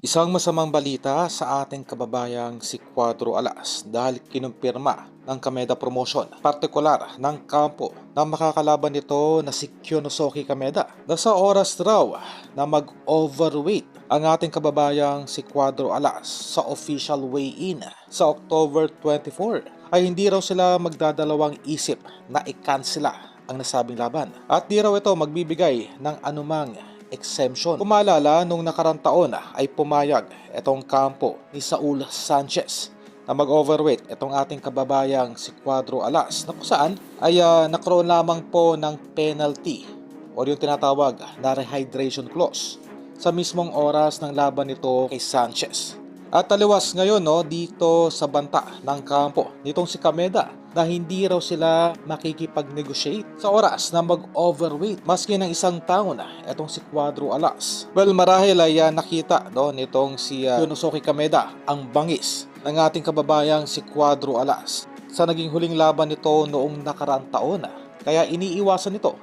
Isang masamang balita sa ating kababayang si Cuadro Alas dahil kinumpirma ng Kameda Promotion, partikular ng kampo na makakalaban nito na si Kyonosuke Kameda. Nasa oras raw na mag-overweight ang ating kababayang si Cuadro Alas sa official weigh-in sa October 24 ay hindi raw sila magdadalawang isip na i-cancela ang nasabing laban at di raw ito magbibigay ng anumang exemption. Kung maalala, nung nakarang taon ay pumayag itong kampo ni Saul Sanchez na mag-overweight itong ating kababayang si Cuadro Alas na kung saan ay nakaroon lamang po ng penalty o yung tinatawag na rehydration clause sa mismong oras ng laban nito kay Sanchez. At taliwas ngayon dito sa banta ng kampo nitong si Kameda na hindi raw sila makikipag-negotiate sa oras na mag-overweight maski ng isang taon itong si Cuadro Alas. Well, marahil ay nakita nitong si Kyonosuke Kameda ang bangis ng ating kababayang si Cuadro Alas sa naging huling laban nito noong nakaraang taon. Kaya iniiwasan nito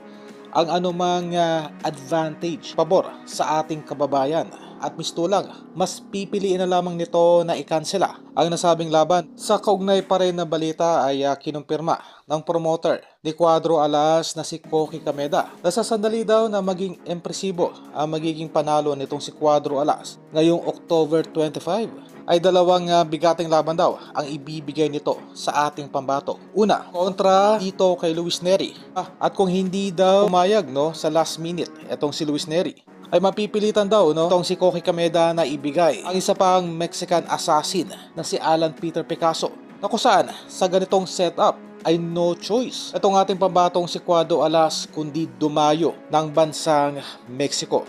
ang anumang advantage pabor sa ating kababayan. At mistulang, mas pipiliin na lamang nito na i-cancela ang nasabing laban. Sa kaugnay pa rin na balita ay kinumpirma ng promoter ni Cuadro Alas na si Koki Kameda na sa sandali daw na maging impresibo ang magiging panalo nitong si Cuadro Alas ngayong October 25 ay dalawang bigating laban daw ang ibibigay nito sa ating pambato. Una, kontra dito kay Luis Nery. At kung hindi daw pumayag sa last minute itong si Luis Nery, ay mapipilitan daw itong si Koki Kameda na ibigay ang isa pang Mexican assassin na si Alan Peter Picasso na kung saan sa ganitong setup ay no choice itong ating pambatong si Cuadro Alas kundi dumayo ng bansang Mexico.